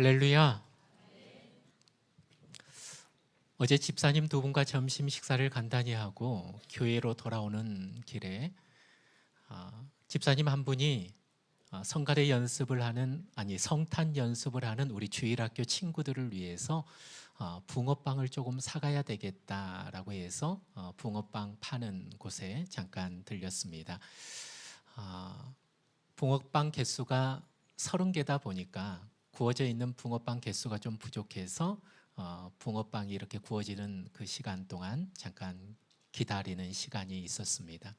할렐루야. 어제 집사님 두 분과 점심 식사를 간단히 하고 교회로 돌아오는 길에 집사님 한 분이 성탄 연습을 하는 우리 주일학교 친구들을 위해서 붕어빵을 조금 사가야 되겠다라고 해서 붕어빵 파는 곳에 잠깐 들렸습니다. 붕어빵 개수가 30개다 보니까 구워져 있는 붕어빵 개수가 좀 부족해서 붕어빵이 이렇게 구워지는 그 시간 동안 잠깐 기다리는 시간이 있었습니다.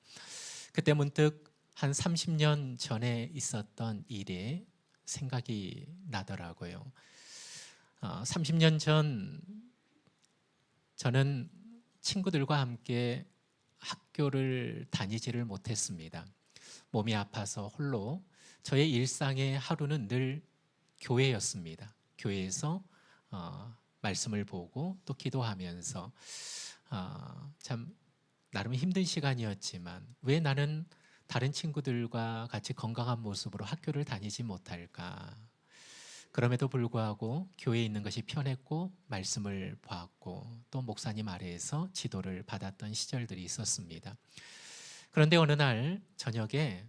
그때 문득 한 30년 전에 있었던 일이 생각이 나더라고요. 30년 전 저는 친구들과 함께 학교를 다니지를 못했습니다. 몸이 아파서 홀로 저의 일상의 하루는 늘 교회였습니다. 교회에서 말씀을 보고 또 기도하면서 참 나름 힘든 시간이었지만 왜 나는 다른 친구들과 같이 건강한 모습으로 학교를 다니지 못할까? 그럼에도 불구하고 교회에 있는 것이 편했고 말씀을 보았고 또 목사님 아래에서 지도를 받았던 시절들이 있었습니다. 그런데 어느 날 저녁에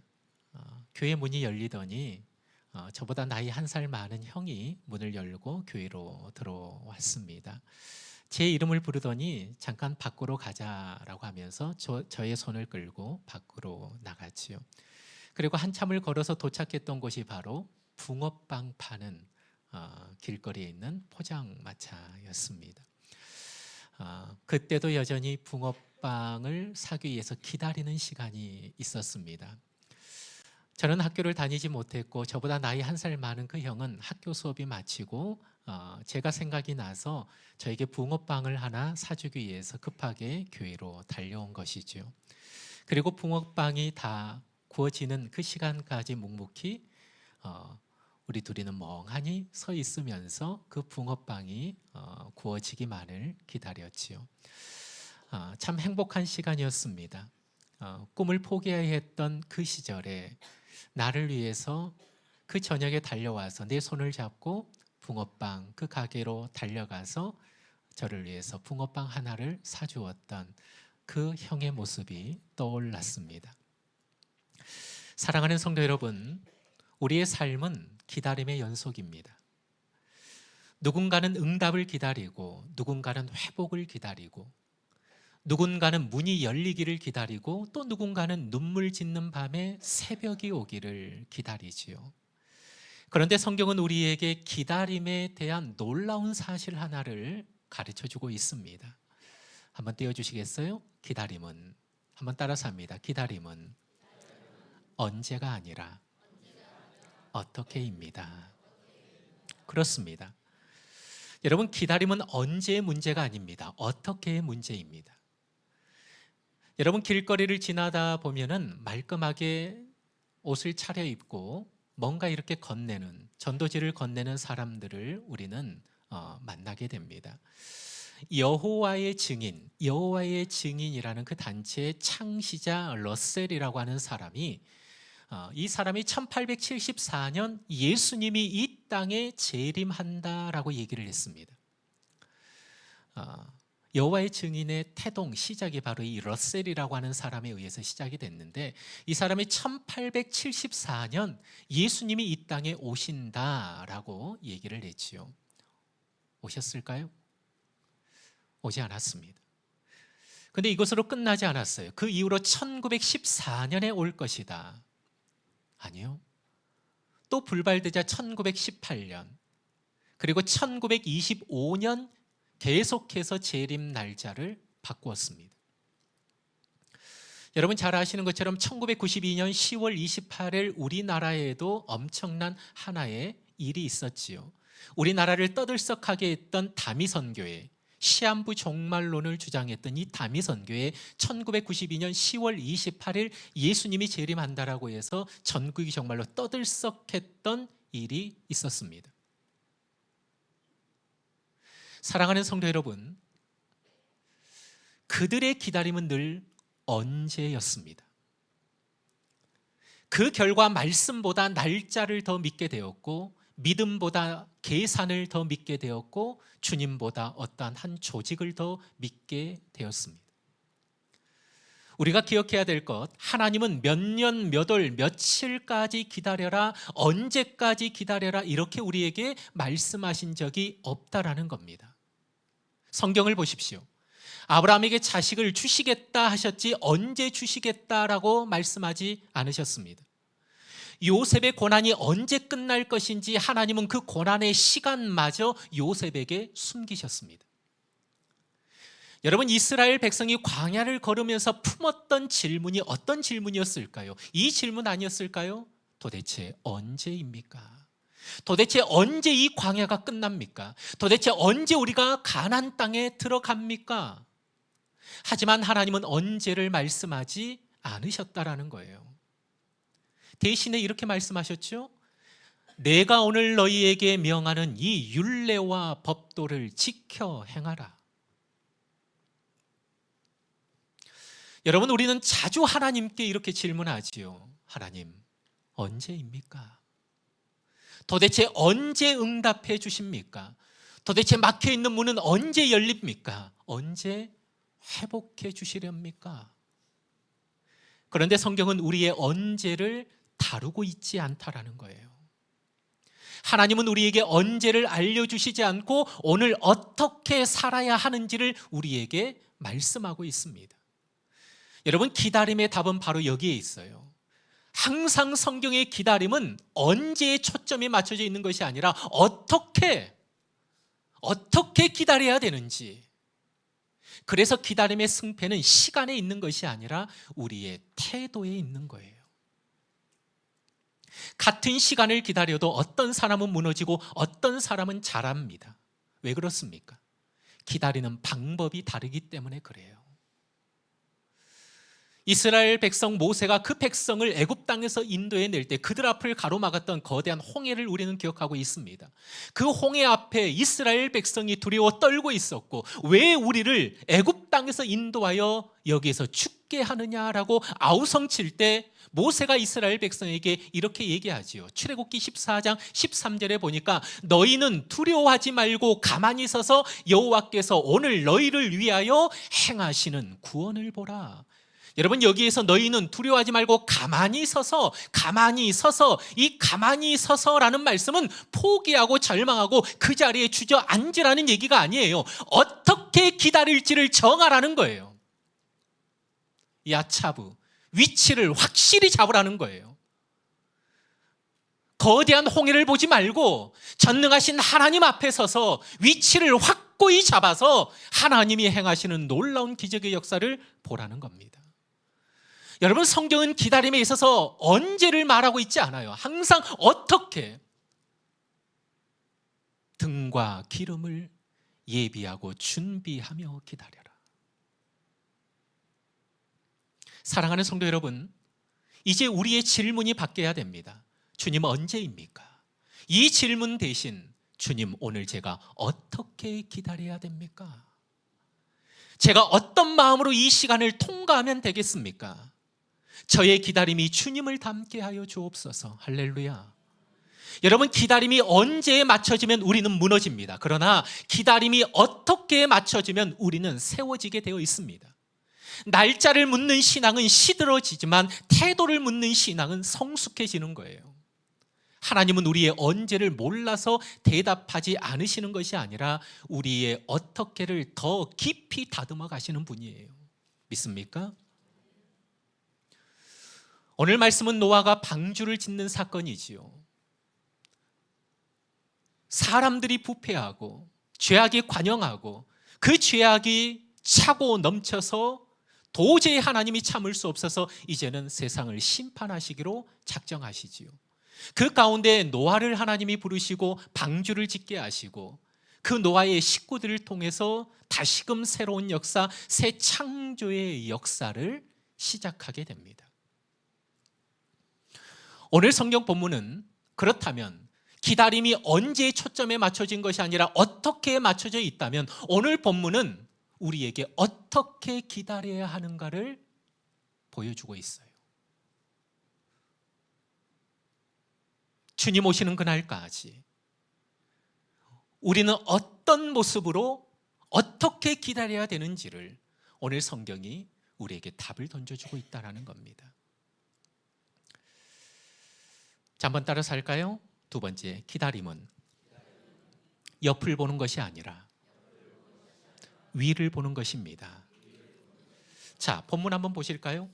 교회 문이 열리더니 저보다 나이 1살 많은 형이 문을 열고 교회로 들어왔습니다. 제 이름을 부르더니 잠깐 밖으로 가자라고 하면서 저의 손을 끌고 밖으로 나갔지요. 그리고 한참을 걸어서 도착했던 곳이 바로 붕어빵 파는 길거리에 있는 포장마차였습니다. 그때도 여전히 붕어빵을 사기 위해서 기다리는 시간이 있었습니다. 저는 학교를 다니지 못했고 저보다 나이 1살 많은 그 형은 학교 수업이 마치고 제가 생각이 나서 저에게 붕어빵을 하나 사주기 위해서 급하게 교회로 달려온 것이죠. 그리고 붕어빵이 다 구워지는 그 시간까지 묵묵히 우리 둘이는 멍하니 서 있으면서 그 붕어빵이 구워지기만을 기다렸지요. 참 행복한 시간이었습니다. 꿈을 포기해야 했던 그 시절에 나를 위해서 그 저녁에 달려와서 내 손을 잡고 붕어빵 그 가게로 달려가서 저를 위해서 붕어빵 하나를 사주었던 그 형의 모습이 떠올랐습니다. 사랑하는 성도 여러분, 우리의 삶은 기다림의 연속입니다. 누군가는 응답을 기다리고 누군가는 회복을 기다리고 누군가는 문이 열리기를 기다리고 또 누군가는 눈물 짓는 밤에 새벽이 오기를 기다리지요. 그런데 성경은 우리에게 기다림에 대한 놀라운 사실 하나를 가르쳐주고 있습니다. 한번 띄워주시겠어요? 기다림은, 한번 따라서 합니다. 기다림은 언제가 아니라 어떻게입니다. 그렇습니다. 여러분, 기다림은 언제의 문제가 아닙니다. 어떻게의 문제입니다. 여러분, 길거리를 지나다 보면은 말끔하게 옷을 차려입고 뭔가 이렇게 건네는, 전도지를 건네는 사람들을 우리는 만나게 됩니다. 여호와의 증인이라는 그 단체의 창시자 러셀이라고 하는 사람이 이 사람이 1874년 예수님이 이 땅에 재림한다라고 얘기를 했습니다. 여호와의 증인의 태동 시작이 바로 이 러셀이라고 하는 사람에 의해서 시작이 됐는데 이 사람이 1874년 예수님이 이 땅에 오신다라고 얘기를 했지요. 오셨을까요? 오지 않았습니다. 근데 이것으로 끝나지 않았어요. 그 이후로 1914년에 올 것이다. 아니요. 또 불발되자 1918년 그리고 1925년 계속해서 재림 날짜를 바꾸었습니다. 여러분 잘 아시는 것처럼 1992년 10월 28일 우리나라에도 엄청난 하나의 일이 있었지요. 우리나라를 떠들썩하게 했던 다미선교회, 시한부 종말론을 주장했던 이 다미선교회 1992년 10월 28일 예수님이 재림한다라고 해서 전국이 정말로 떠들썩했던 일이 있었습니다. 사랑하는 성도 여러분, 그들의 기다림은 늘 언제였습니다. 그 결과 말씀보다 날짜를 더 믿게 되었고 믿음보다 계산을 더 믿게 되었고 주님보다 어떠한 한 조직을 더 믿게 되었습니다. 우리가 기억해야 될 것, 하나님은 몇 년, 몇 월, 며칠까지 기다려라, 언제까지 기다려라 이렇게 우리에게 말씀하신 적이 없다라는 겁니다. 성경을 보십시오. 아브라함에게 자식을 주시겠다 하셨지 언제 주시겠다라고 말씀하지 않으셨습니다. 요셉의 고난이 언제 끝날 것인지 하나님은 그 고난의 시간마저 요셉에게 숨기셨습니다. 여러분, 이스라엘 백성이 광야를 걸으면서 품었던 질문이 어떤 질문이었을까요? 이 질문 아니었을까요? 도대체 언제입니까? 도대체 언제 이 광야가 끝납니까? 도대체 언제 우리가 가나안 땅에 들어갑니까? 하지만 하나님은 언제를 말씀하지 않으셨다라는 거예요. 대신에 이렇게 말씀하셨죠? 내가 오늘 너희에게 명하는 이 율례와 법도를 지켜 행하라. 여러분, 우리는 자주 하나님께 이렇게 질문하지요. 하나님, 언제입니까? 도대체 언제 응답해 주십니까? 도대체 막혀있는 문은 언제 열립니까? 언제 회복해 주시렵니까? 그런데 성경은 우리의 언제를 다루고 있지 않다라는 거예요. 하나님은 우리에게 언제를 알려주시지 않고 오늘 어떻게 살아야 하는지를 우리에게 말씀하고 있습니다. 여러분, 기다림의 답은 바로 여기에 있어요. 항상 성경의 기다림은 언제에 초점이 맞춰져 있는 것이 아니라 어떻게 기다려야 되는지. 그래서 기다림의 승패는 시간에 있는 것이 아니라 우리의 태도에 있는 거예요. 같은 시간을 기다려도 어떤 사람은 무너지고 어떤 사람은 자랍니다. 왜 그렇습니까? 기다리는 방법이 다르기 때문에 그래요. 이스라엘 백성 모세가 그 백성을 애굽 땅에서 인도해 낼 때 그들 앞을 가로막았던 거대한 홍해를 우리는 기억하고 있습니다. 그 홍해 앞에 이스라엘 백성이 두려워 떨고 있었고, 왜 우리를 애굽 땅에서 인도하여 여기에서 죽게 하느냐라고 아우성칠 때 모세가 이스라엘 백성에게 이렇게 얘기하지요. 출애굽기 14장 13절에 보니까 너희는 두려워하지 말고 가만히 서서 여호와께서 오늘 너희를 위하여 행하시는 구원을 보라. 여러분, 여기에서 너희는 두려워하지 말고 가만히 서서 이 가만히 서서라는 말씀은 포기하고 절망하고 그 자리에 주저앉으라는 얘기가 아니에요. 어떻게 기다릴지를 정하라는 거예요. 야차부, 위치를 확실히 잡으라는 거예요. 거대한 홍해를 보지 말고 전능하신 하나님 앞에 서서 위치를 확고히 잡아서 하나님이 행하시는 놀라운 기적의 역사를 보라는 겁니다. 여러분, 성경은 기다림에 있어서 언제를 말하고 있지 않아요. 항상 어떻게 등과 기름을 예비하고 준비하며 기다려라. 사랑하는 성도 여러분, 이제 우리의 질문이 바뀌어야 됩니다. 주님, 언제입니까? 이 질문 대신 주님, 오늘 제가 어떻게 기다려야 됩니까? 제가 어떤 마음으로 이 시간을 통과하면 되겠습니까? 저의 기다림이 주님을 닮게 하여 주옵소서. 할렐루야. 여러분, 기다림이 언제에 맞춰지면 우리는 무너집니다. 그러나 기다림이 어떻게 맞춰지면 우리는 세워지게 되어 있습니다. 날짜를 묻는 신앙은 시들어지지만 태도를 묻는 신앙은 성숙해지는 거예요. 하나님은 우리의 언제를 몰라서 대답하지 않으시는 것이 아니라 우리의 어떻게를 더 깊이 다듬어 가시는 분이에요. 믿습니까? 오늘 말씀은 노아가 방주를 짓는 사건이지요. 사람들이 부패하고 죄악이 관영하고 그 죄악이 차고 넘쳐서 도저히 하나님이 참을 수 없어서 이제는 세상을 심판하시기로 작정하시지요. 그 가운데 노아를 하나님이 부르시고 방주를 짓게 하시고 그 노아의 식구들을 통해서 다시금 새로운 역사, 새 창조의 역사를 시작하게 됩니다. 오늘 성경 본문은 그렇다면 기다림이 언제 초점에 맞춰진 것이 아니라 어떻게 맞춰져 있다면 오늘 본문은 우리에게 어떻게 기다려야 하는가를 보여주고 있어요. 주님 오시는 그날까지 우리는 어떤 모습으로 어떻게 기다려야 되는지를 오늘 성경이 우리에게 답을 던져주고 있다는 겁니다. 자, 한번 따라서 할까요? 두 번째, 기다림은 옆을 보는 것이 아니라 위를 보는 것입니다. 자, 본문 한번 보실까요?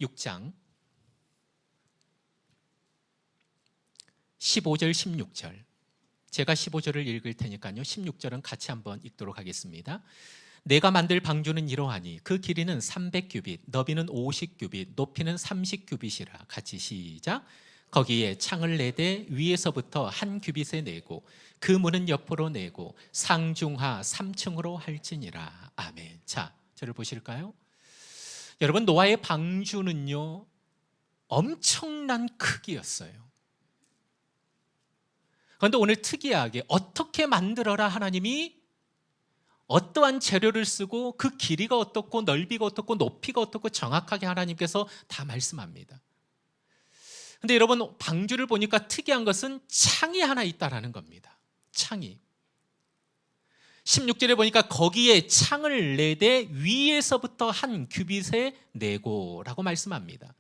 6장 15절 16절. 제가 15절을 읽을 테니까요, 16절은 같이 한번 읽도록 하겠습니다. 내가 만들 방주는 이러하니 그 길이는 300규빗, 너비는 50규빗, 높이는 30규빗이라. 같이 시작. 거기에 창을 내되 위에서부터 한 규빗에 내고 그 문은 옆으로 내고 상중하 3층으로 할지니라. 아멘. 자, 저를 보실까요? 여러분, 노아의 방주는요, 엄청난 크기였어요. 그런데 오늘 특이하게 어떻게 만들어라 하나님이 어떠한 재료를 쓰고 그 길이가 어떻고 넓이가 어떻고 높이가 어떻고 정확하게 하나님께서 다 말씀합니다. 그런데 여러분, 방주를 보니까 특이한 것은 창이 하나 있다라는 겁니다. 창이. 16절에 보니까 거기에 창을 내되 위에서부터 한 규빗에 내고 라고 말씀합니다.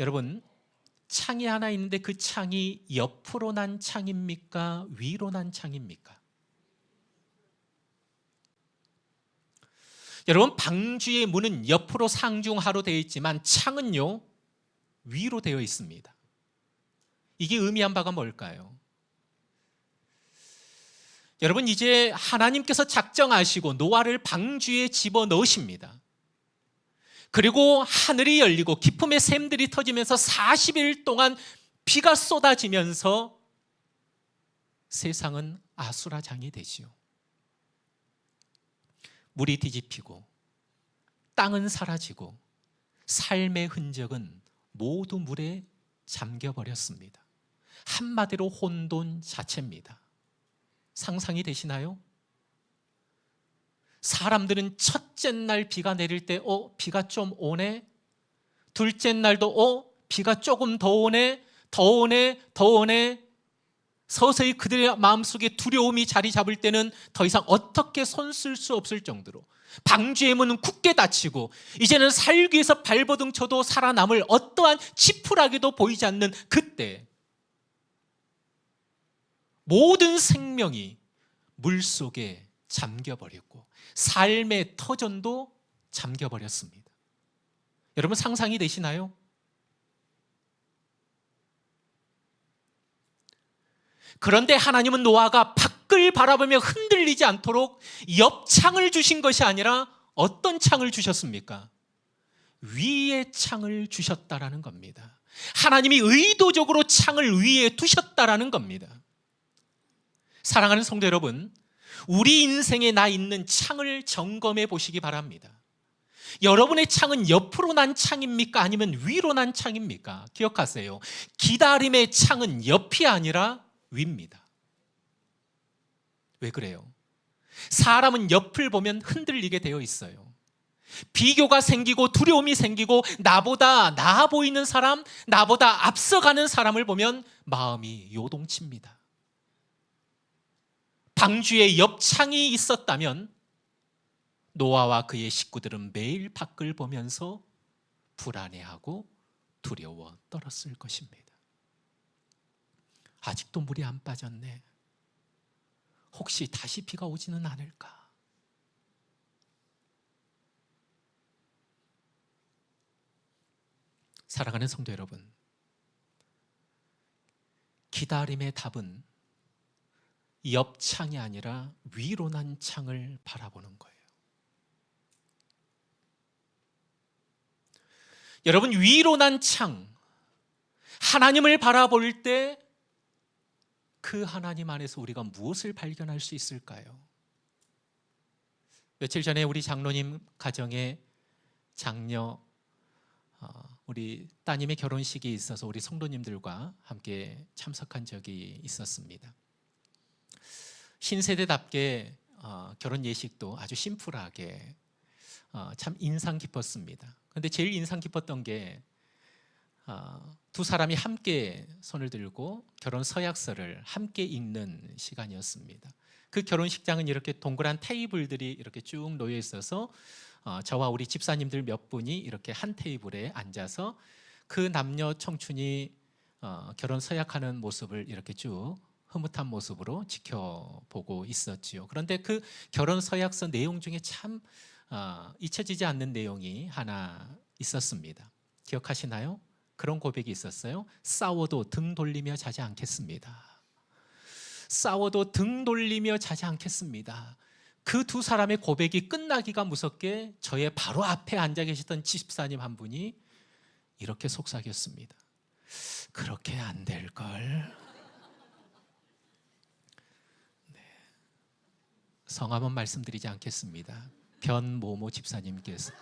여러분, 창이 하나 있는데 그 창이 옆으로 난 창입니까? 위로 난 창입니까? 여러분, 방주의 문은 옆으로 상중하로 되어 있지만 창은요, 위로 되어 있습니다. 이게 의미한 바가 뭘까요? 여러분, 이제 하나님께서 작정하시고 노아를 방주에 집어넣으십니다. 그리고 하늘이 열리고 기쁨의 샘들이 터지면서 40일 동안 비가 쏟아지면서 세상은 아수라장이 되지요. 물이 뒤집히고 땅은 사라지고 삶의 흔적은 모두 물에 잠겨버렸습니다. 한마디로 혼돈 자체입니다. 상상이 되시나요? 사람들은 첫째 날 비가 내릴 때 비가 좀 오네. 둘째 날도 비가 조금 더 오네. 더 오네. 서서히 그들의 마음속에 두려움이 자리 잡을 때는 더 이상 어떻게 손 쓸 수 없을 정도로 방주의 문은 굳게 닫히고 이제는 살기 위해서 발버둥 쳐도 살아남을 어떠한 지푸라기도 보이지 않는 그때 모든 생명이 물속에 잠겨버렸고 삶의 터전도 잠겨버렸습니다. 여러분, 상상이 되시나요? 그런데 하나님은 노아가 밖을 바라보며 흔들리지 않도록 옆창을 주신 것이 아니라 어떤 창을 주셨습니까? 위에 창을 주셨다라는 겁니다. 하나님이 의도적으로 창을 위에 두셨다라는 겁니다. 사랑하는 성도 여러분, 우리 인생에 나 있는 창을 점검해 보시기 바랍니다. 여러분의 창은 옆으로 난 창입니까? 아니면 위로 난 창입니까? 기억하세요. 기다림의 창은 옆이 아니라 위입니다. 왜 그래요? 사람은 옆을 보면 흔들리게 되어 있어요. 비교가 생기고 두려움이 생기고 나보다 나아 보이는 사람, 나보다 앞서가는 사람을 보면 마음이 요동칩니다. 방주에 옆창이 있었다면 노아와 그의 식구들은 매일 밖을 보면서 불안해하고 두려워 떨었을 것입니다. 아직도 물이 안 빠졌네. 혹시 다시 비가 오지는 않을까? 사랑하는 성도 여러분, 기다림의 답은 옆창이 아니라 위로 난 창을 바라보는 거예요. 여러분, 위로 난 창, 하나님을 바라볼 때 그 하나님 안에서 우리가 무엇을 발견할 수 있을까요? 며칠 전에 우리 장로님 가정에 장녀 우리 따님의 결혼식이 있어서 우리 성도님들과 함께 참석한 적이 있었습니다. 신세대답게 결혼 예식도 아주 심플하게 참 인상 깊었습니다. 그런데 제일 인상 깊었던 게 두 사람이 함께 손을 들고 결혼 서약서를 함께 읽는 시간이었습니다. 그 결혼식장은 이렇게 동그란 테이블들이 이렇게 쭉 놓여 있어서 저와 우리 집사님들 몇 분이 이렇게 한 테이블에 앉아서 그 남녀 청춘이 결혼 서약하는 모습을 이렇게 쭉 흐뭇한 모습으로 지켜보고 있었지요. 그런데 그 결혼 서약서 내용 중에 참 잊혀지지 않는 내용이 하나 있었습니다. 기억하시나요? 그런 고백이 있었어요. 싸워도 등 돌리며 자지 않겠습니다. 싸워도 등 돌리며 자지 않겠습니다. 그 두 사람의 고백이 끝나기가 무섭게 저의 바로 앞에 앉아 계셨던 집사님 한 분이 이렇게 속삭였습니다. 그렇게 안 될걸. 네. 성함은 말씀드리지 않겠습니다. 변모모 집사님께서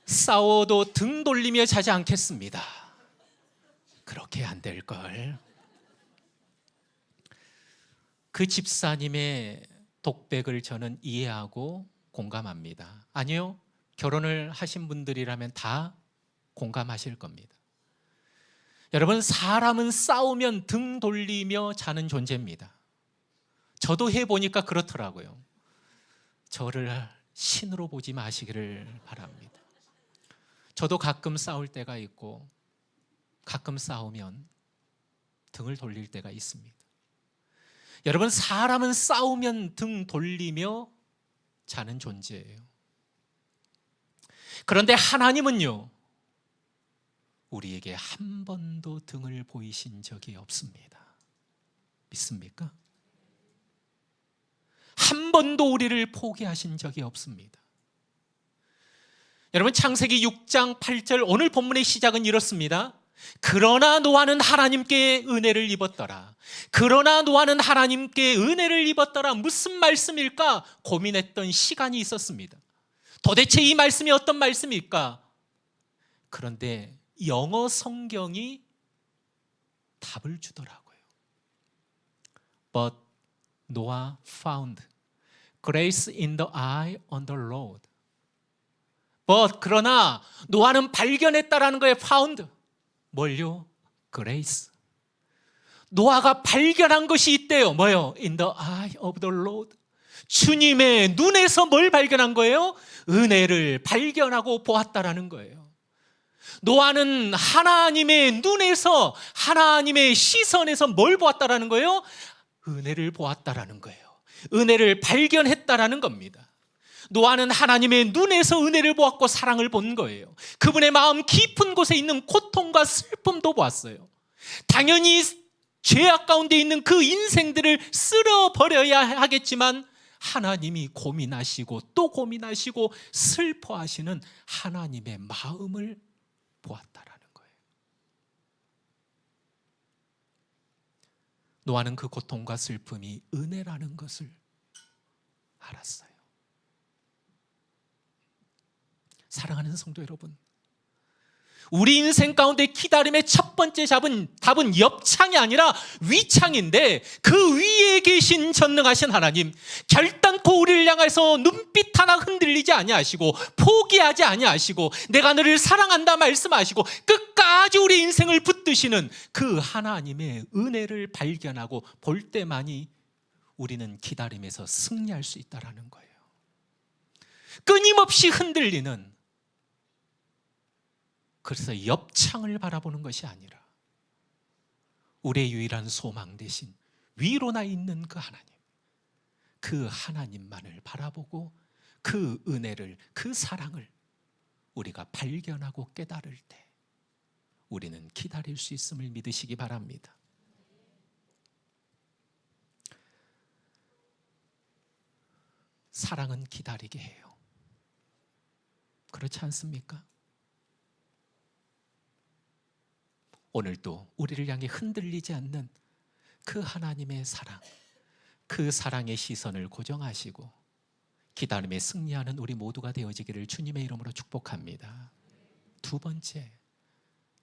싸워도 등 돌리며 자지 않겠습니다. 그렇게 안 될걸. 그 집사님의 독백을 저는 이해하고 공감합니다. 아니요, 결혼을 하신 분들이라면 다 공감하실 겁니다. 여러분, 사람은 싸우면 등 돌리며 자는 존재입니다. 저도 해보니까 그렇더라고요. 저를 신으로 보지 마시기를 바랍니다. 저도 가끔 싸울 때가 있고 가끔 싸우면 등을 돌릴 때가 있습니다. 여러분, 사람은 싸우면 등 돌리며 자는 존재예요. 그런데 하나님은요, 우리에게 한 번도 등을 보이신 적이 없습니다. 믿습니까? 한 번도 우리를 포기하신 적이 없습니다. 여러분, 창세기 6장 8절 오늘 본문의 시작은 이렇습니다. 그러나 노아는 하나님께 은혜를 입었더라. 그러나 노아는 하나님께 은혜를 입었더라. 무슨 말씀일까 고민했던 시간이 있었습니다. 도대체 이 말씀이 어떤 말씀일까? 그런데 영어 성경이 답을 주더라고요. But Noah found grace in the eye on the Lord. But 그러나 노아는 발견했다라는 거예요. found. 뭘요? grace. 노아가 발견한 것이 있대요. 뭐요? in the eye of the Lord. 주님의 눈에서 뭘 발견한 거예요? 은혜를 발견하고 보았다라는 거예요. 노아는 하나님의 눈에서, 하나님의 시선에서 뭘 보았다라는 거예요? 은혜를 보았다라는 거예요. 은혜를 발견했다라는 겁니다. 노아는 하나님의 눈에서 은혜를 보았고 사랑을 본 거예요. 그분의 마음 깊은 곳에 있는 고통과 슬픔도 보았어요. 당연히 죄악 가운데 있는 그 인생들을 쓸어버려야 하겠지만 하나님이 고민하시고 또 고민하시고 슬퍼하시는 하나님의 마음을 보았다라는 거예요. 노아는 그 고통과 슬픔이 은혜라는 것을 알았어요. 사랑하는 성도 여러분, 우리 인생 가운데 기다림의 첫 번째 답은 옆창이 아니라 위창인데, 그 위에 계신 전능하신 하나님, 결단코 우리를 향해서 눈빛 하나 흔들리지 아니하시고 포기하지 아니하시고 내가 너를 사랑한다 말씀하시고 끝까지 우리 인생을 붙드시는 그 하나님의 은혜를 발견하고 볼 때만이 우리는 기다림에서 승리할 수 있다는 거예요. 끊임없이 흔들리는, 그래서 옆창을 바라보는 것이 아니라 우리의 유일한 소망 대신 위로 나 있는 그 하나님, 그 하나님만을 바라보고 그 은혜를, 그 사랑을 우리가 발견하고 깨달을 때 우리는 기다릴 수 있음을 믿으시기 바랍니다. 사랑은 기다리게 해요. 그렇지 않습니까? 오늘도 우리를 향해 흔들리지 않는 그 하나님의 사랑, 그 사랑의 시선을 고정하시고 기다림에 승리하는 우리 모두가 되어지기를 주님의 이름으로 축복합니다. 두 번째,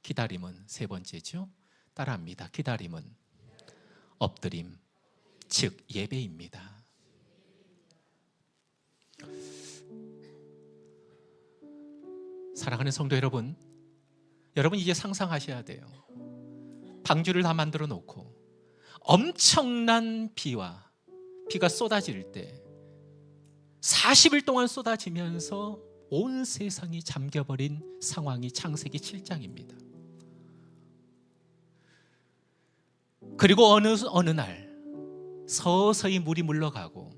기다림은 세 번째죠. 따라합니다. 기다림은 엎드림, 즉 예배입니다. 사랑하는 성도 여러분, 여러분 이제 상상하셔야 돼요. 방주를 다 만들어 놓고 엄청난 비가 쏟아질 때 40일 동안 쏟아지면서 온 세상이 잠겨버린 상황이 창세기 7장입니다. 그리고 어느 날 서서히 물이 물러가고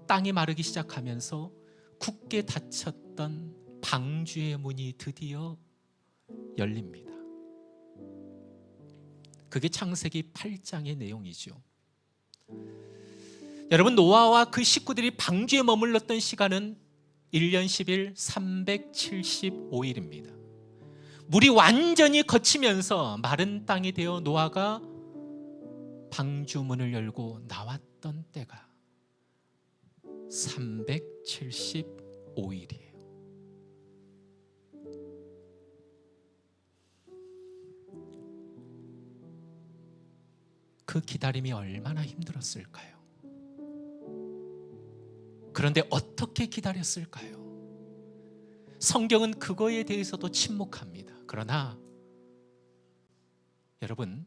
땅이 마르기 시작하면서 굳게 닫혔던 방주의 문이 드디어 열립니다. 그게 창세기 8장의 내용이죠. 여러분, 노아와 그 식구들이 방주에 머물렀던 시간은 1년 10일 375일입니다. 물이 완전히 거치면서 마른 땅이 되어 노아가 방주문을 열고 나왔던 때가 375일이에요. 그 기다림이 얼마나 힘들었을까요? 그런데 어떻게 기다렸을까요? 성경은 그거에 대해서도 침묵합니다. 그러나 여러분,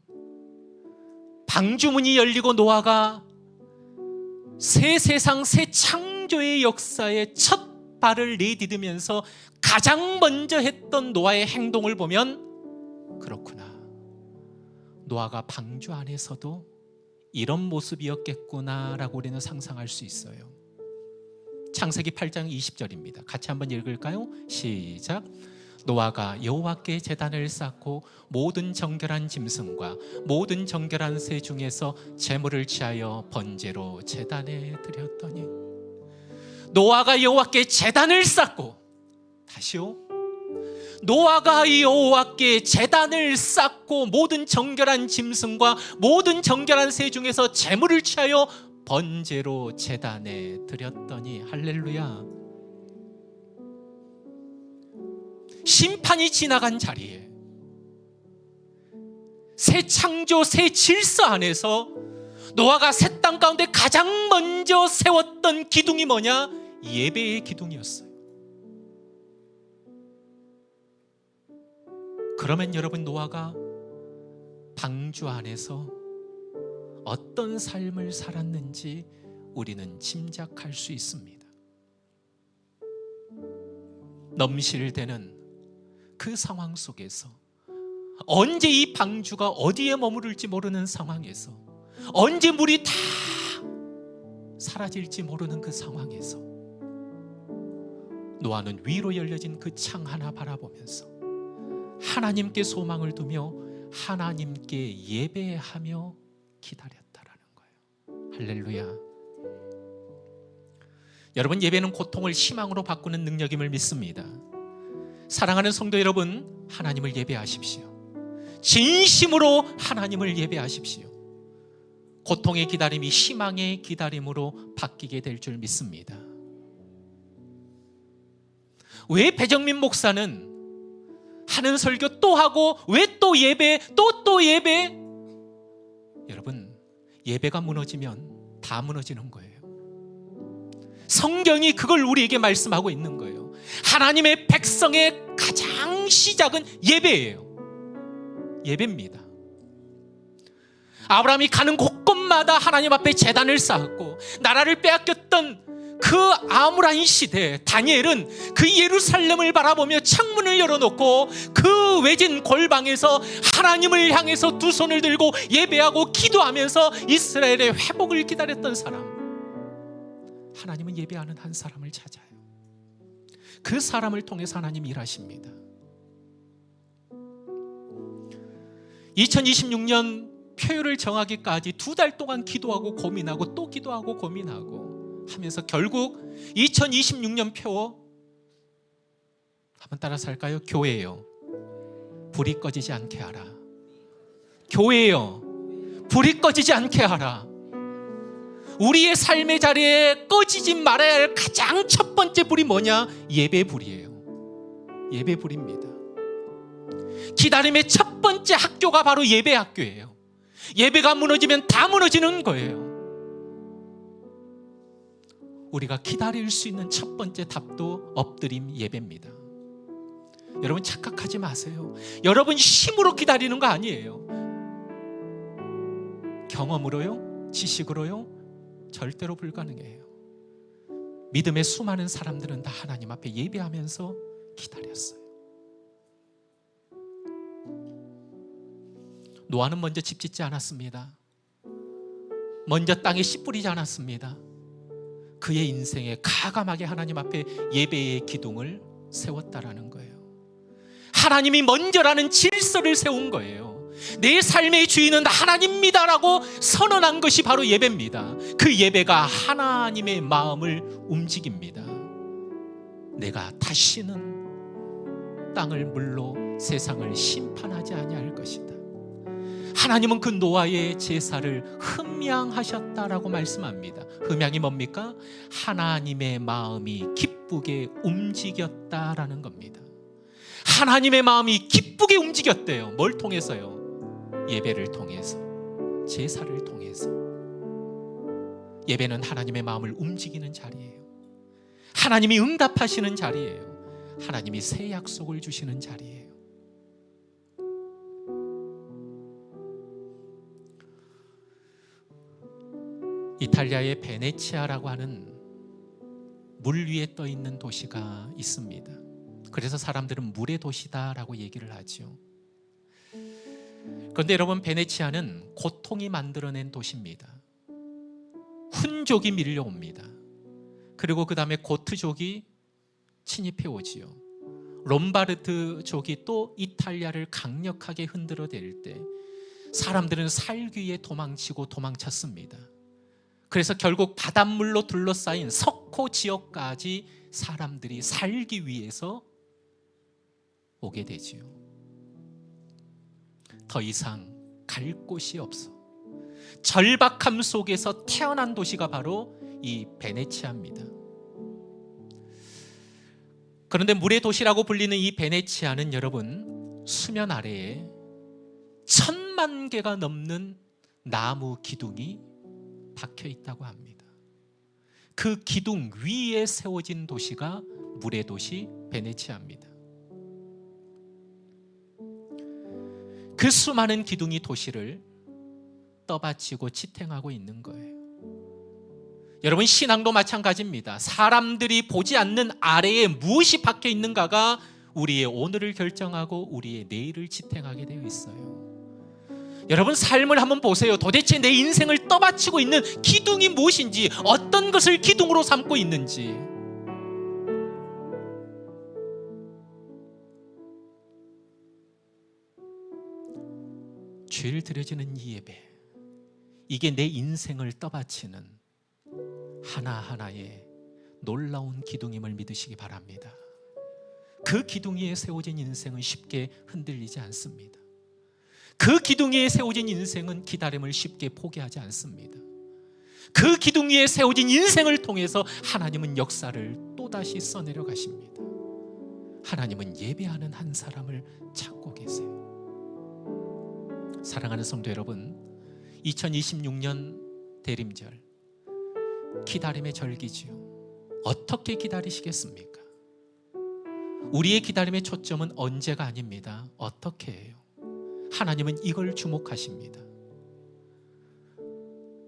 방주문이 열리고 노아가 새 세상 새 창조의 역사에 첫 발을 내디디면서 가장 먼저 했던 노아의 행동을 보면 그렇구나, 노아가 방주 안에서도 이런 모습이었겠구나라고 우리는 상상할 수 있어요. 창세기 8장 20절입니다. 같이 한번 읽을까요? 시작. 노아가 여호와께 제단을 쌓고 모든 정결한 짐승과 모든 정결한 새 중에서 제물을 취하여 번제로 제단에 드렸더니, 노아가 여호와께 제단을 쌓고, 다시요, 노아가 여호와께 제단을 쌓고 모든 정결한 짐승과 모든 정결한 새 중에서 제물을 취하여 번제로 제단에 드렸더니, 할렐루야, 심판이 지나간 자리에 새 창조 새 질서 안에서 노아가 새 땅 가운데 가장 먼저 세웠던 기둥이 뭐냐? 예배의 기둥이었어요. 그러면 여러분, 노아가 방주 안에서 어떤 삶을 살았는지 우리는 짐작할 수 있습니다. 넘실대는 그 상황 속에서, 언제 이 방주가 어디에 머무를지 모르는 상황에서, 언제 물이 다 사라질지 모르는 그 상황에서 노아는 위로 열려진 그 창 하나 바라보면서 하나님께 소망을 두며 하나님께 예배하며 기다렸다라는 거예요. 할렐루야. 여러분, 예배는 고통을 희망으로 바꾸는 능력임을 믿습니다. 사랑하는 성도 여러분, 하나님을 예배하십시오. 진심으로 하나님을 예배하십시오. 고통의 기다림이 희망의 기다림으로 바뀌게 될 줄 믿습니다. 왜 배정민 목사는 하는 설교 또 하고, 왜 또 예배, 또 예배? 여러분, 예배가 무너지면 다 무너지는 거예요. 성경이 그걸 우리에게 말씀하고 있는 거예요. 하나님의 백성의 가장 시작은 예배예요. 예배입니다. 아브라함이 가는 곳곳마다 하나님 앞에 제단을 쌓았고, 나라를 빼앗겼던 그 암울한 시대에 다니엘은 그 예루살렘을 바라보며 창문을 열어놓고 그 외진 골방에서 하나님을 향해서 두 손을 들고 예배하고 기도하면서 이스라엘의 회복을 기다렸던 사람. 하나님은 예배하는 한 사람을 찾아요. 그 사람을 통해서 하나님 일하십니다. 2026년 표율을 정하기까지 2달 동안 기도하고 고민하고 또 기도하고 고민하고 하면서 결국 2026년 표, 한번 따라서 할까요? 교회요, 불이 꺼지지 않게 하라. 교회요, 불이 꺼지지 않게 하라. 우리의 삶의 자리에 꺼지지 말아야 할 가장 첫 번째 불이 뭐냐? 예배불이에요. 예배불입니다. 기다림의 첫 번째 학교가 바로 예배 학교예요. 예배가 무너지면 다 무너지는 거예요. 우리가 기다릴 수 있는 첫 번째 답도 엎드림 예배입니다. 여러분 착각하지 마세요. 여러분 힘으로 기다리는 거 아니에요. 경험으로요? 지식으로요? 절대로 불가능해요. 믿음의 수많은 사람들은 다 하나님 앞에 예배하면서 기다렸어요. 노아는 먼저 집 짓지 않았습니다. 먼저 땅에 씨 뿌리지 않았습니다. 그의 인생에 가감하게 하나님 앞에 예배의 기둥을 세웠다라는 거예요. 하나님이 먼저라는 질서를 세운 거예요. 내 삶의 주인은 하나님입니다라고 선언한 것이 바로 예배입니다. 그 예배가 하나님의 마음을 움직입니다. 내가 다시는 땅을 물로 세상을 심판하지 아니할 것이다. 하나님은 그 노아의 제사를 흠양하셨다라고 말씀합니다. 흠양이 뭡니까? 하나님의 마음이 기쁘게 움직였다라는 겁니다. 하나님의 마음이 기쁘게 움직였대요. 뭘 통해서요? 예배를 통해서, 제사를 통해서. 예배는 하나님의 마음을 움직이는 자리예요. 하나님이 응답하시는 자리예요. 하나님이 새 약속을 주시는 자리예요. 이탈리아의 베네치아라고 하는 물 위에 떠 있는 도시가 있습니다. 그래서 사람들은 물의 도시다라고 얘기를 하죠. 그런데 여러분, 베네치아는 고통이 만들어낸 도시입니다. 훈족이 밀려옵니다. 그리고 그 다음에 고트족이 침입해 오지요. 롬바르드족이 또 이탈리아를 강력하게 흔들어댈 때 사람들은 살기 위해 도망치고 도망쳤습니다. 그래서 결국 바닷물로 둘러싸인 석호 지역까지 사람들이 살기 위해서 오게 되지요. 더 이상 갈 곳이 없어 절박함 속에서 태어난 도시가 바로 이 베네치아입니다. 그런데 물의 도시라고 불리는 이 베네치아는 여러분, 수면 아래에 1000만 개가 넘는 나무 기둥이 박혀 있다고 합니다. 그 기둥 위에 세워진 도시가 물의 도시 베네치아입니다. 그 수많은 기둥이 도시를 떠받치고 지탱하고 있는 거예요. 여러분, 신앙도 마찬가지입니다. 사람들이 보지 않는 아래에 무엇이 박혀 있는가가 우리의 오늘을 결정하고 우리의 내일을 지탱하게 되어 있어요. 여러분, 삶을 한번 보세요. 도대체 내 인생을 떠받치고 있는 기둥이 무엇인지, 어떤 것을 기둥으로 삼고 있는지. 주일 드려지는 이 예배, 이게 내 인생을 떠받치는 하나하나의 놀라운 기둥임을 믿으시기 바랍니다. 그 기둥 위에 세워진 인생은 쉽게 흔들리지 않습니다. 그 기둥 위에 세워진 인생은 기다림을 쉽게 포기하지 않습니다. 그 기둥 위에 세워진 인생을 통해서 하나님은 역사를 또다시 써내려 가십니다. 하나님은 예배하는 한 사람을 찾고 계세요. 사랑하는 성도 여러분, 2026년 대림절, 기다림의 절기지요. 어떻게 기다리시겠습니까? 우리의 기다림의 초점은 언제가 아닙니다. 어떻게 해요? 하나님은 이걸 주목하십니다.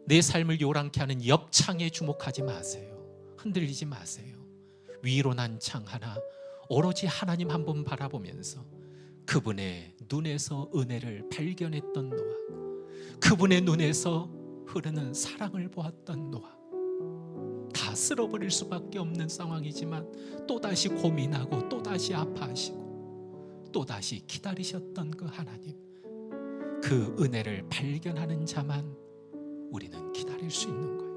내 삶을 요란케 하는 옆창에 주목하지 마세요. 흔들리지 마세요. 위로 난 창 하나, 오로지 하나님 한 분 바라보면서 그분의 눈에서 은혜를 발견했던 노아, 그분의 눈에서 흐르는 사랑을 보았던 노아, 다 쓸어버릴 수밖에 없는 상황이지만 또다시 고민하고 또다시 아파하시고 또다시 기다리셨던 그 하나님, 그 은혜를 발견하는 자만 우리는 기다릴 수 있는 거예요.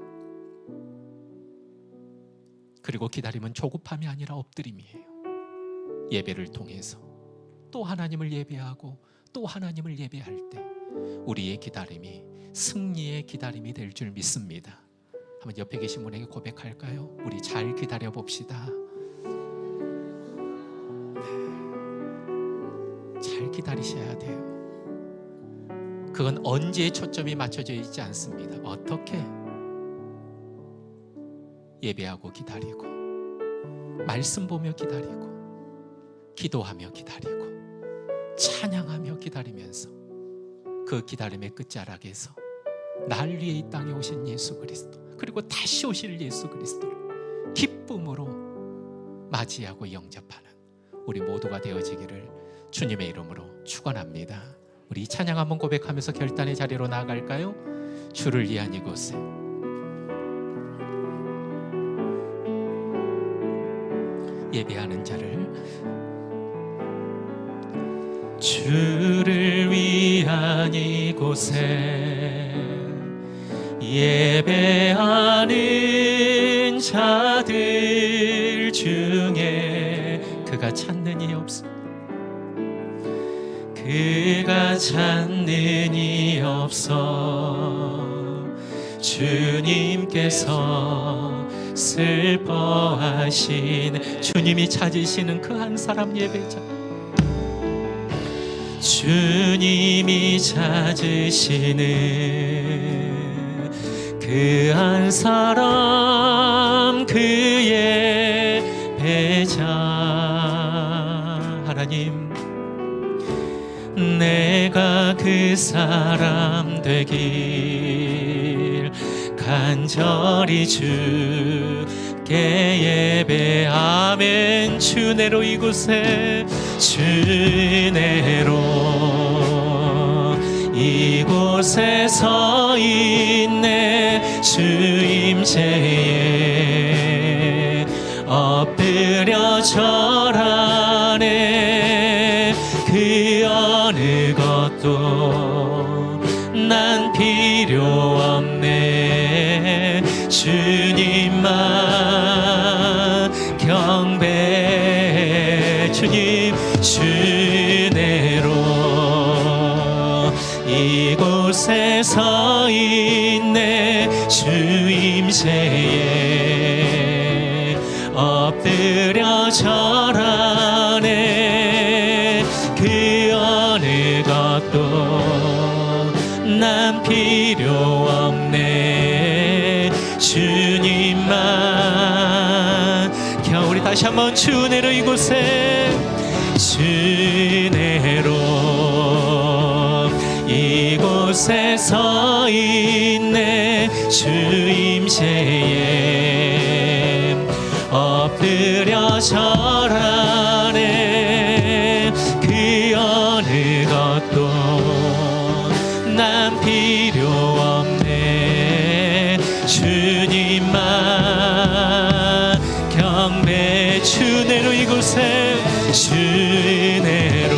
그리고 기다림은 조급함이 아니라 엎드림이에요. 예배를 통해서 또 하나님을 예배하고 또 하나님을 예배할 때 우리의 기다림이 승리의 기다림이 될 줄 믿습니다. 한번 옆에 계신 분에게 고백할까요? 우리 잘 기다려 봅시다. 잘 기다리셔야 돼요. 그건 언제에 초점이 맞춰져 있지 않습니다. 어떻게? 예배하고 기다리고, 말씀 보며 기다리고, 기도하며 기다리고 찬양하며 기다리면서 그 기다림의 끝자락에서 날 위해 이 땅에 오신 예수 그리스도, 그리고 다시 오실 예수 그리스도를 기쁨으로 맞이하고 영접하는 우리 모두가 되어지기를 주님의 이름으로 축원합니다. 우리 찬양 한번 고백하면서 결단의 자리로 나아갈까요? 주를 위한 이곳에 예배하는 자를, 주를 위한 이곳에 예배하는 자들 중에 그가 찾는 이 없어, 그가 찾는 이 없어. 주님께서 슬퍼하시네. 주님이 찾으시는 그 한 사람 예배자, 주님이 찾으시는 그 한 사람, 그의 배자. 하나님, 내가 그 사람 되길 간절히 주께 예배하면, 주내로 이곳에, 주내로 이곳에 서 있네. 주 임재에 엎드려 절하네. 그 어느 것도 난 필요 없네. 주님만 경배해. 주님, 주내로 이곳에 서 있네. 주 임재에 엎드려 절하네. 그 어느 것도 난 필요 없네. 주님만 우리 다시 한번 주내로 이곳에, 주내로 이곳에 서 있네. 주 임재에 엎드려 절하네. 그 어느 것도 난 필요 없네. 주님만 경배. 주내로 이곳에, 주내로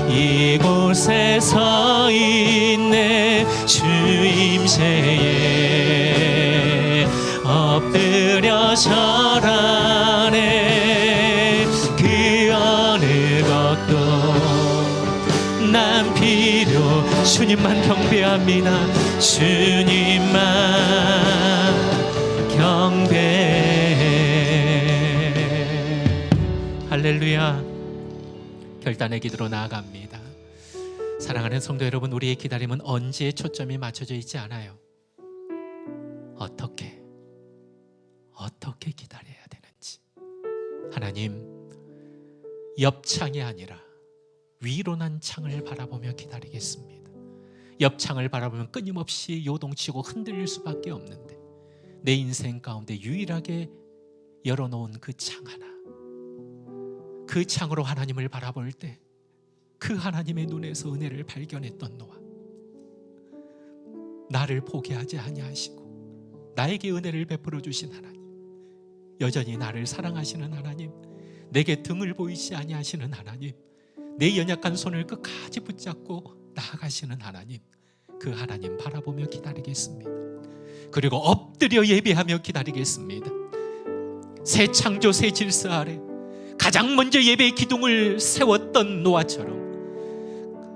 이곳에 서 있네. 주 임재에 엎드려 절하네. 그 어느 것도 난 필요. 주님만 경배합니다. 주님만 경배해. 할렐루야. 결단의 기도로 나아갑니다. 사랑하는 성도 여러분, 우리의 기다림은 언제에 초점이 맞춰져 있지 않아요. 어떻게 기다려야 되는지. 하나님, 옆창이 아니라 위로 난 창을 바라보며 기다리겠습니다. 옆창을 바라보면 끊임없이 요동치고 흔들릴 수밖에 없는데, 내 인생 가운데 유일하게 열어놓은 그 창 하나, 그 창으로 하나님을 바라볼 때 그 하나님의 눈에서 은혜를 발견했던 노아, 나를 포기하지 아니하시고 나에게 은혜를 베풀어 주신 하나님, 여전히 나를 사랑하시는 하나님, 내게 등을 보이지 아니하시는 하나님, 내 연약한 손을 끝까지 붙잡고 나아가시는 하나님, 그 하나님 바라보며 기다리겠습니다. 그리고 엎드려 예배하며 기다리겠습니다. 새 창조 새 질서 아래 가장 먼저 예배의 기둥을 세웠던 노아처럼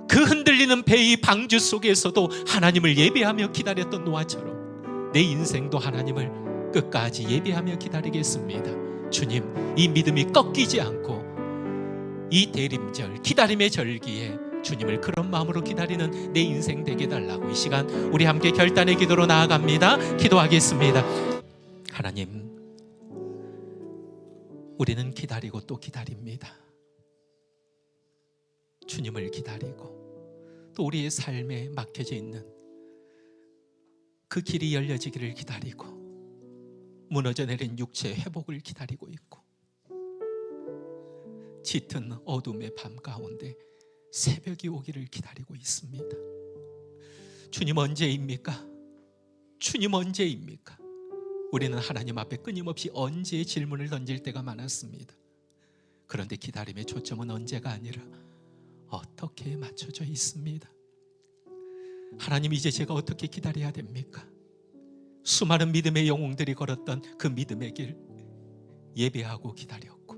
그 흔들리는 배의 방주 속에서도 하나님을 예배하며 기다렸던 노아처럼 내 인생도 하나님을 끝까지 예배하며 기다리겠습니다. 주님, 이 믿음이 꺾이지 않고 이 대림절, 기다림의 절기에 주님을 그런 마음으로 기다리는 내 인생 되게 달라고 이 시간 우리 함께 결단의 기도로 나아갑니다. 기도하겠습니다. 하나님, 우리는 기다리고 또 기다립니다. 주님을 기다리고 또 우리의 삶에 막혀져 있는 그 길이 열려지기를 기다리고 무너져 내린 육체의 회복을 기다리고 있고 짙은 어둠의 밤 가운데 새벽이 오기를 기다리고 있습니다. 주님 언제입니까? 주님 언제입니까? 우리는 하나님 앞에 끊임없이 언제의 질문을 던질 때가 많았습니다. 그런데 기다림의 초점은 언제가 아니라 어떻게 맞춰져 있습니다. 하나님, 이제 제가 어떻게 기다려야 됩니까? 수많은 믿음의 영웅들이 걸었던 그 믿음의 길, 예배하고 기다렸고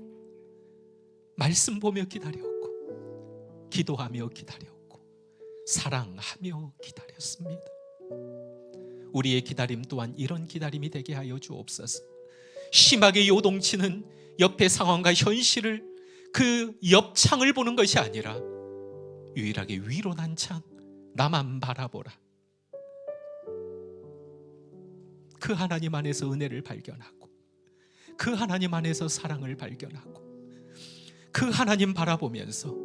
말씀 보며 기다렸고 기도하며 기다렸고 사랑하며 기다렸습니다. 우리의 기다림 또한 이런 기다림이 되게 하여 주옵소서. 심하게 요동치는 옆의 상황과 현실을, 그 옆창을 보는 것이 아니라 유일하게 위로 난 창, 나만 바라보라. 그 하나님 안에서 은혜를 발견하고 그 하나님 안에서 사랑을 발견하고 그 하나님 바라보면서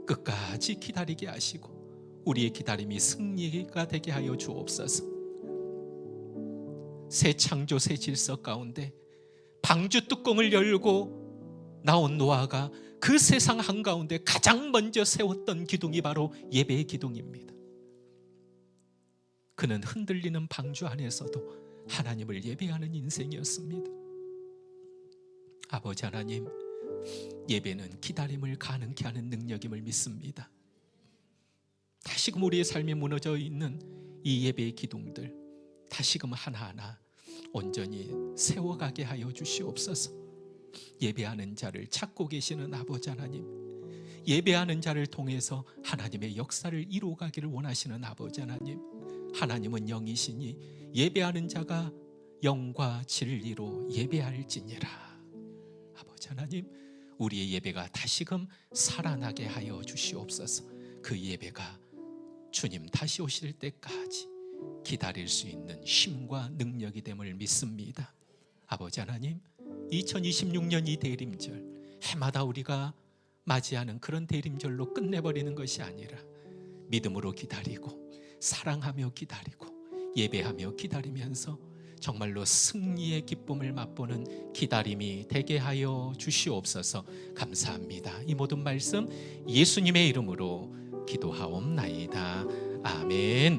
끝까지 기다리게 하시고 우리의 기다림이 승리가 되게 하여 주옵소서. 새 창조 새 질서 가운데 방주 뚜껑을 열고 나온 노아가 그 세상 한가운데 가장 먼저 세웠던 기둥이 바로 예배의 기둥입니다. 그는 흔들리는 방주 안에서도 하나님을 예배하는 인생이었습니다. 아버지 하나님, 예배는 기다림을 가능케 하는 능력임을 믿습니다. 다시금 우리의 삶에 무너져 있는 이 예배의 기둥들 다시금 하나하나 온전히 세워가게 하여 주시옵소서. 예배하는 자를 찾고 계시는 아버지 하나님, 예배하는 자를 통해서 하나님의 역사를 이루어가기를 원하시는 아버지 하나님, 하나님은 영이시니 예배하는 자가 영과 진리로 예배할지니라. 아버지 하나님, 우리의 예배가 다시금 살아나게 하여 주시옵소서. 그 예배가 주님 다시 오실 때까지 기다릴 수 있는 힘과 능력이 됨을 믿습니다. 아버지 하나님, 2026년 이 대림절, 해마다 우리가 맞이하는 그런 대림절로 끝내버리는 것이 아니라 믿음으로 기다리고 사랑하며 기다리고 예배하며 기다리면서 정말로 승리의 기쁨을 맛보는 기다림이 되게 하여 주시옵소서. 감사합니다. 이 모든 말씀 예수님의 이름으로 기도하옵나이다. 아멘.